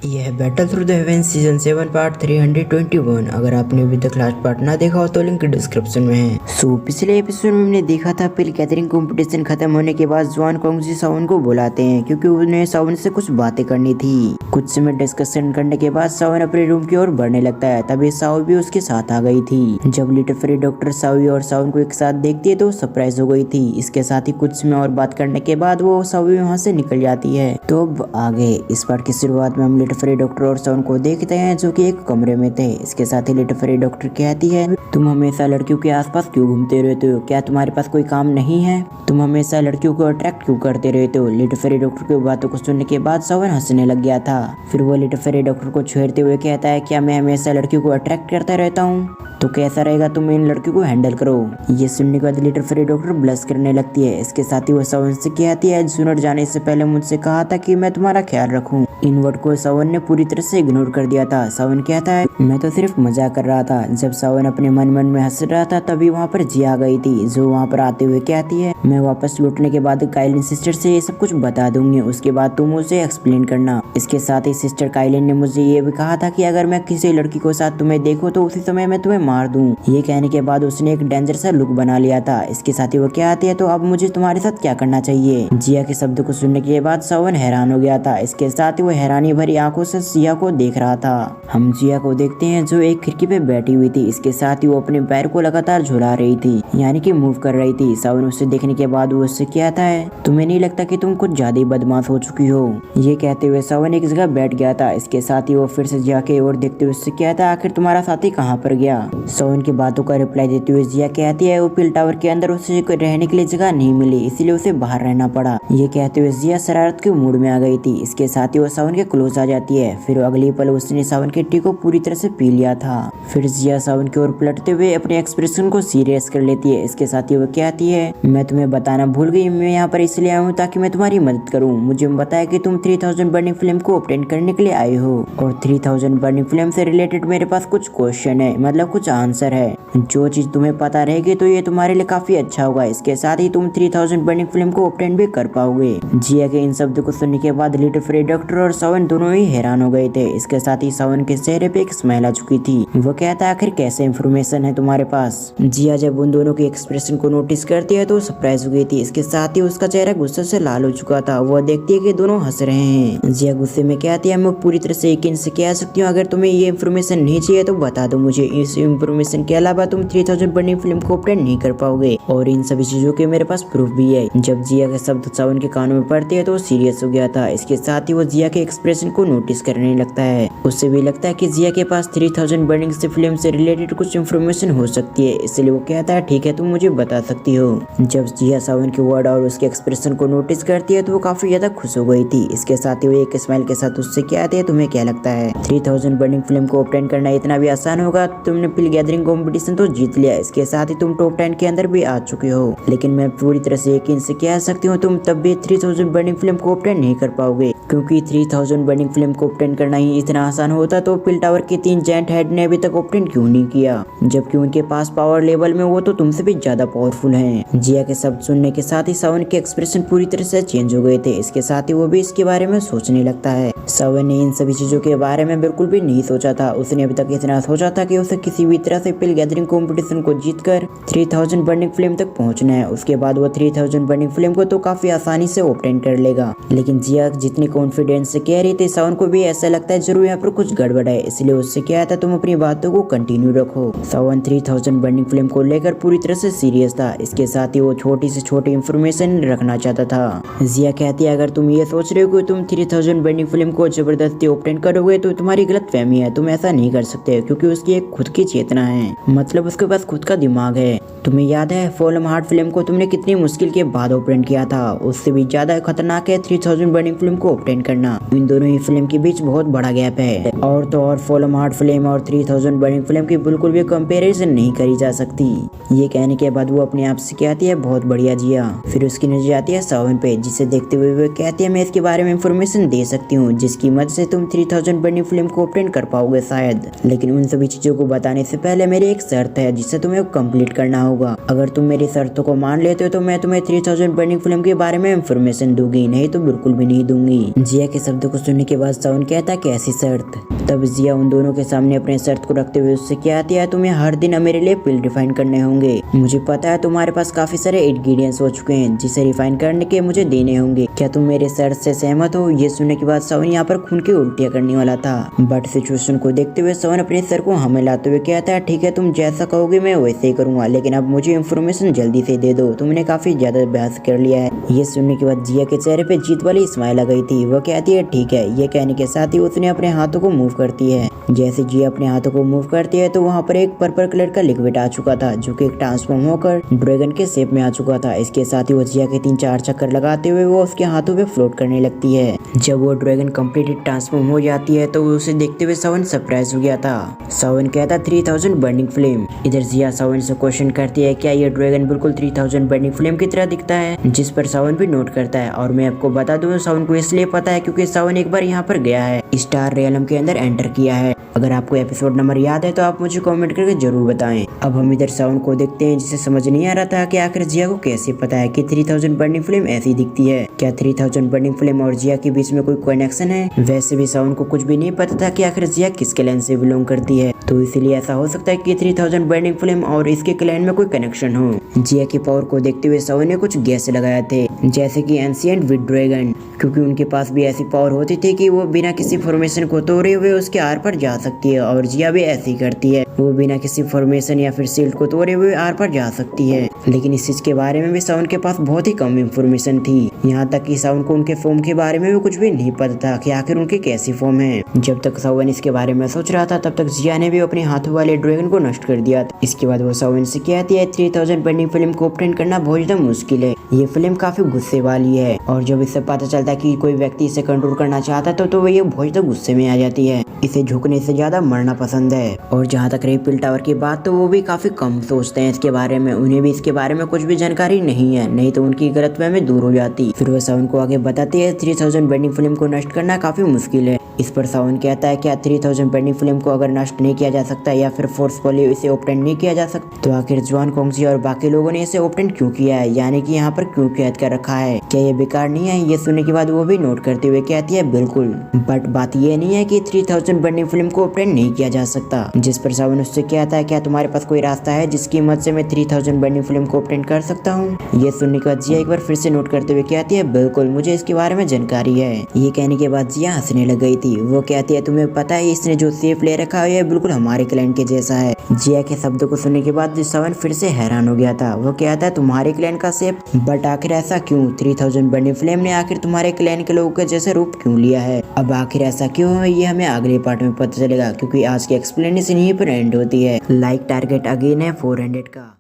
यह battle through the heavens season 7 part 321। अगर आपने अभी तक लास्ट पार्ट ना देखा हो तो लिंक डिस्क्रिप्शन में है। पिछले एपिसोड में हमने देखा था पिल गैदरिंग कंपटीशन खत्म होने के बाद जॉन कोंगजी सावन को बुलाते हैं क्योंकि उन्हें सावन से कुछ बातें करनी थी। कुछ समय डिस्कशन करने के बाद सावन अपने रूम की ओर बढ़ने लगता है, तभी साव भी उसके साथ आ गई थी। जब लिटिल फेरी डॉक्टर सावी और सावन को एक साथ देखती है तो सरप्राइज हो गई थी। इसके साथ ही कुछ समय और बात करने के बाद वो सावी वहाँ से निकल जाती है। तो अब आगे इस पार्ट की शुरुआत में हम लिटिल फेरी डॉक्टर और सावन को देखते हैं जो कि एक कमरे में थे। इसके साथ ही लिटिल फेरी डॉक्टर कहती है, तुम हमेशा लड़कियों के आसपास क्यों घूमते रहते हो? क्या तुम्हारे पास कोई काम नहीं है? तुम हमेशा लड़कियों को अट्रैक्ट क्यों करते रहते हो? लिटिल फेरी डॉक्टर की बातों को सुनने के बाद सावन हंसने लग गया था। फिर वो लिटिल फेरी डॉक्टर को छेड़ते हुए कहता है, क्या मैं हमेशा लड़कियों को अट्रैक्ट करता रहता हूँ? तो कैसा रहेगा तुम इन लड़कियों को हैंडल करो। ये सुनने के बाद लिटिल फेरी डॉक्टर ब्लश करने लगती है। इसके साथ ही वो सावन से कहती है, सुनर जाने से पहले मुझसे कहा था कि मैं तुम्हारा ख्याल रखूं। इन वर्ड को सावन ने पूरी तरह से इग्नोर कर दिया था। सावन कहता है, मैं तो सिर्फ मजाक कर रहा था। जब सावन अपने मन में हंस रहा था तभी वहाँ पर जिया आ गई थी, जो वहाँ पर आते हुए कहती है, मैं वापस लौटने के बाद काइलिन सिस्टर से ये सब कुछ बता दूंगी, उसके बाद तुम उसे एक्सप्लेन करना। इसके साथ ही सिस्टर काइलिन ने मुझे ये भी कहा था कि अगर मैं किसी लड़की को साथ तुम्हें देखूं तो उसी समय मैं तुम्हें मार दूं। ये कहने के बाद उसने एक डेंजर सा लुक बना लिया था। इसके साथ ही वो कहती है, तो अब मुझे तुम्हारे साथ क्या करना चाहिए? जिया के शब्द को सुनने के बाद सावन हैरान हो गया था। इसके साथ ही वो हैरानी भरी आंखों से जिया को देख रहा था। हम जिया को देखते हैं जो एक खिड़की पे बैठी हुई थी। इसके साथ ही वो अपने पैर को लगातार झुला रही थी, यानी कि मूव कर रही थी। सावन उसे देखने के बाद वो उससे कहता है, तुम्हें नहीं लगता कि तुम कुछ ज्यादा ही बदमाश हो चुकी हो? ये कहते हुए सावन एक जगह बैठ गया था। इसके साथ ही वो फिर से जिया की ओर देखते हुए उससे कहता है, आखिर तुम्हारा साथी कहाँ पर गया? सावन की बातों का रिप्लाई देते हुए जिया कहती है, वो पिल टावर के अंदर उसे रहने के लिए जगह नहीं मिली, इसीलिए उसे बाहर रहना पड़ा। ये कहते हुए जिया शरारत के मूड में आ गई थी। इसके साथ ही वो सावन के क्लोज आ जाती है। फिर अगली पल उसने सावन के टी को पूरी तरह से पी लिया था। फिर जिया सावन की ओर पलटते हुए अपने एक्सप्रेशन को सीरियस कर लेती है। इसके साथ ही वो कहती है, मैं तुम्हें बताना भूल गई, मैं यहाँ पर इसलिए आया हूँ ताकि मैं तुम्हारी मदद करूँ। मुझे बताया कि तुम 3000 बर्निंग फ्लेम को ऑब्टेन करने के लिए आए हो और 3000 बर्निंग फ्लेम से रिलेटेड मेरे पास कुछ क्वेश्चन है, मतलब कुछ आंसर है। जो चीज तुम्हें पता रहेगी तो ये तुम्हारे लिए काफी अच्छा होगा। इसके साथ ही तुम 3000 बर्निंग फ्लेम को ऑब्टेन भी कर पाओगे। जिया के इन शब्दों को सुनने के बाद लिटिल फेरी डॉक्टर और सावन दोनों ही हैरान हो गए थे। इसके साथ ही सावन के चेहरे पे एक स्माइल आ चुकी थी। वो कहता है, आखिर कैसे इंफॉर्मेशन है तुम्हारे पास? जिया जब उन दोनों के एक्सप्रेशन को नोटिस करती है तो सरप्राइज हो गई थी। इसके साथ ही उसका चेहरा गुस्से से लाल हो चुका था। वो देखती है कि दोनों हंस रहे हैं। जिया गुस्से में कहती है, मैं पूरी तरह से यकीन से कह सकती हूँ, अगर तुम्हें ये इन्फॉर्मेशन नहीं चाहिए तो बता दो मुझे। इस इन्फॉर्मेशन के अलावा तुम 3000 बर्निंग फ्लेम को ऑब्टेन नहीं कर पाओगे और इन सभी चीजों के मेरे पास प्रूफ भी है। जब जिया के शब्द सावन के कानों में पड़ते हैं तो सीरियस हो गया था। इसके साथ ही वो जिया के एक्सप्रेशन को नोटिस करने लगता है। उससे भी लगता है कि जिया के पास 3000 बर्निंग फ्लेम से रिलेटेड कुछ इन्फॉर्मेशन हो सकती है, इसलिए वो कहता है, ठीक है तुम मुझे बता सकती हो। जब जिया सावन के वर्ड और उसके एक्सप्रेशन को नोटिस करती है तो वो काफी ज्यादा खुश हो गई थी। इसके साथ ही वो एक स्माइल के साथ उससे कहती है, तुम्हें क्या लगता है 3000 बर्निंग फ्लेम को ऑब्टेन करना इतना भी आसान होगा? तुमने पिल गैदरिंग कॉम्पिटिशन तो जीत लिया, इसके साथ ही तुम टॉप 10 के अंदर भी आ चुके हो, लेकिन मैं पूरी तरह से यकीन से कह सकती हूँ तुम तब भी 3000 बर्निंग फ्लेम को ऑब्टेन नहीं कर पाओगे, क्योंकि 3000 बर्निंग फ्लेम को ऑब्टेन करना ही इतना आसान होता तो पिल टावर के 3 जायंट हेड ने अभी तक ऑब्टेन क्यों नहीं किया, जबकि उनके पास पावर लेवल में वो तो तुमसे भी ज्यादा पावरफुल हैं। जिया के शब्द सुनने के साथ ही सावन के एक्सप्रेशन पूरी तरह से चेंज हो गए थे। इसके साथ ही वो भी इसके बारे में सोचने लगता है। सावन ने इन सभी चीजों के बारे में बिल्कुल भी नहीं सोचा था। उसने अभी तक इतना सोचा था कि उसे किसी भी तरह से पिल गैदरिंग कॉम्पिटिशन को जीतकर 3000 बर्निंग फ्लेम तक पहुंचना है। उसके बाद वो 3000 बर्निंग फ्लेम को तो काफी आसानी से ऑब्टेन कर लेगा। लेकिन जिया जितनी कॉन्फिडेंस से कह रही थी, सावन को भी ऐसा लगता है जरूर यहाँ पर कुछ गड़बड़ है, इसलिए उससे क्या था, तुम अपनी बातों को कंटिन्यू रखो। सावन 3000 बर्निंग फ्लेम को लेकर पूरी तरह से सीरियस था। इसके साथ ही वो छोटी से छोटी इंफॉर्मेशन रखना चाहता था। जिया कहती है, अगर तुम ये सोच रहे हो कि तुम 3000 बर्निंग फ्लेम को जबरदस्ती ऑब्टेन करोगे तो तुम्हारी गलतफहमी है। तुम ऐसा नहीं कर सकते क्योंकि उसकी एक खुद की चेतना है, मतलब उसके पास खुद का दिमाग है। तुम्हें याद है फॉलम हार्ट फ्लेम को तुमने कितनी मुश्किल के बाद ऑब्टेन किया था? उससे भी ज्यादा खतरनाक है 3000 बर्निंग फ्लेम को ऑब्टेन करना। इन दोनों ही फ्लेम के बीच बहुत बड़ा गैप है और तो और फॉलम हार्ट फ्लेम और 3000 बर्निंग फ्लेम की बिल्कुल भी कंपैरिजन नहीं करी जा सकती। ये कहने के बाद वो अपने आप से कहती है, बहुत बढ़िया जिया। फिर उसकी नजर आती है सावन पे, जिसे देखते हुए वो कहती है, मैं इसके बारे में इंफॉर्मेशन दे सकती हूँ जिसकी मदद से तुम 3000 बर्निंग फ्लेम को ऑब्टेन कर पाओगे शायद, लेकिन उन सभी चीजों को बताने से पहले मेरी एक शर्त है जिसे तुम्हें कंप्लीट करना होगा। अगर तुम मेरी शर्तों को मान लेते हो तो मैं तुम्हें 3000 बर्निंग फ्लेम के बारे में इंफॉर्मेशन दूंगी, नहीं तो बिल्कुल भी नहीं दूंगी। जिया के शब्द को सुनने के बाद सावन कहता कि ऐसी शर्त। तब जिया उन दोनों के सामने अपने शर्त को रखते हुए उससे कहती है, तुम्हें हर दिन मेरे लिए पिल रिफाइन करने होंगे। मुझे पता है तुम्हारे पास काफी सारे इंग्रेडिएंट्स हो चुके हैं जिसे रिफाइन करने के मुझे देने होंगे। क्या तुम मेरे शर्त से सहमत हो? ये सुनने के बाद सावन यहाँ पर खून की उल्टियाँ करने वाला था, बट सिचुएशन को देखते हुए सावन अपने सर को हमें लाते हुए कहता है, ठीक है तुम जैसा कहोगे मैं वैसे ही करूंगा, लेकिन अब मुझे इन्फॉर्मेशन जल्दी से दे दो, तुमने काफी ज्यादा बहस कर लिया है। ये सुनने के बाद जिया के चेहरे पे जीत वाली स्माइल आ गई थी। वो कहती है ठीक है। ये कहने के साथ ही उसने अपने हाथों को मूव करती है। जैसे जिया अपने हाथों को मूव करती है तो वहाँ पर एक पर्पल कलर का लिक्विड आ चुका था जो कि एक ट्रांसफॉर्म होकर ड्रैगन के शेप में आ चुका था। इसके साथ ही वो जिया के 3-4 चक्कर लगाते हुए वो उसके हाथों पे फ्लोट करने लगती है। जब वो ड्रैगन कम्प्लीटली ट्रांसफॉर्म हो जाती है तो उसे देखते हुए सावन सरप्राइज हो गया था। सावन कहता 3000 बर्निंग फ्लेम। इधर जिया सावन से क्वेश्चन करती है, क्या ये ड्रैगन बिल्कुल 3000 बर्निंग फ्लेम की तरह दिखता है? जिस पर सावन भी नोट करता है। और मैं आपको बता दूं सावन को इसलिए पता है क्योंकि सावन एक बार यहाँ पर गया है, स्टार रियलम के अंदर एंटर किया है। अगर आपको एपिसोड नंबर याद है तो आप मुझे कमेंट करके जरूर बताएं। अब हम इधर सावन को देखते हैं जिसे समझ नहीं आ रहा था कि आखिर जिया को कैसे पता है कि 3000 बर्निंग फ्लेम ऐसी दिखती है। क्या 3000 बर्निंग फ्लेम और जिया के बीच में कोई कनेक्शन है? वैसे भी सावन को कुछ भी नहीं पता था कि आखिर जिया किस क्लैन से बिलोंग करती है, तो इसलिए ऐसा हो सकता है कि 3000 बर्निंग फ्लेम और इसके क्लैन में कोई कनेक्शन हो। जिया की पावर को देखते हुए सावन ने कुछ गैस लगाए थे जैसे कि एंशिएंट विद ड्रैगन, क्योंकि उनके पास भी ऐसी पावर होती थी कि वो बिना किसी फॉर्मेशन को तोड़े हुए उसके आर पर जा सकती है। और जिया भी ऐसी करती है, वो बिना किसी फॉर्मेशन या फिर शील्ड को तोड़े हुए आर पर जा सकती है। लेकिन इस चीज के बारे में भी सावन के पास बहुत ही कम इंफॉर्मेशन थी। यहाँ तक कि सावन को उनके फॉर्म के बारे में भी कुछ भी नहीं पता था कि आखिर उनकी कैसी फॉर्म है। जब तक सावन इसके बारे में सोच रहा था तब तक जिया ने भी अपने हाथों वाले ड्रैगन को नष्ट कर दिया। इसके बाद वो सावन से कहती है 3000 बर्निंग फ्लेम को ऑब्टेन करना बहुत ज्यादा मुश्किल है। ये फिल्म काफी गुस्से वाली है और जब इससे पता चलता है कि कोई व्यक्ति इसे कंट्रोल करना चाहता है तो ये बहुत ज्यादा गुस्से में आ जाती है। इसे झुकने से ज्यादा मरना पसंद है। और जहाँ तक रही पिल टावर की बात तो वो भी काफी कम सोचते हैं इसके बारे में, उन्हें भी इसके बारे में कुछ भी जानकारी नहीं है, नहीं तो उनकी गलतफहमी दूर हो जाती। फिर वो सावन को आगे बताती है 3000 बर्निंग फ्लेम को नष्ट करना काफी मुश्किल है। इस पर सावन कहता है क्या 3000 बर्निंग फ्लेम को अगर नष्ट नहीं किया जा सकता या फिर फोर्सफुली इसे ओपन नहीं किया जा सकता तो आखिर जुआन कोंगजी और बाकी लोगों ने इसे ओपन क्यों किया है, यानी कि यहाँ पर क्यों कैद कर रखा है? क्या ये बेकार नहीं है? ये सुनने के बाद वो भी नोट करते हुए कहती है बिल्कुल, बट बात ये नहीं है कि 3000 बर्निंग फ्लेम को ओपन नहीं किया जा सकता। जिस पर सावन उससे कहता है क्या तुम्हारे पास कोई रास्ता है जिसकी मदद से मैं 3000 बर्निंग फ्लेम को ओपन कर सकता हूँ? ये सुनने के बाद जिया एक बार फिर से नोट करते हुए कहती है बिल्कुल, मुझे इसके बारे में जानकारी है। ये कहने के बाद जिया हंसने लग गई थी। वो कहती है तुम्हें पता है इसने जो शेप ले रखा है बिल्कुल हमारे क्लैन के जैसा है। जिया के शब्दों को सुनने के बाद सावन फिर से हैरान हो गया था। वो कहता है तुम्हारे क्लैन का शेप, बट आखिर ऐसा क्यों? 3000 बर्निंग फ्लेम ने आखिर तुम्हारे क्लैन के लोगों के जैसे रूप क्यों लिया है? अब आखिर ऐसा क्यों है ये हमें अगले पार्ट में पता चलेगा, क्योंकि आज की एक्सप्लेनेशन यहीं पर एंड होती है। लाइक टारगेट अगेन है 400 का।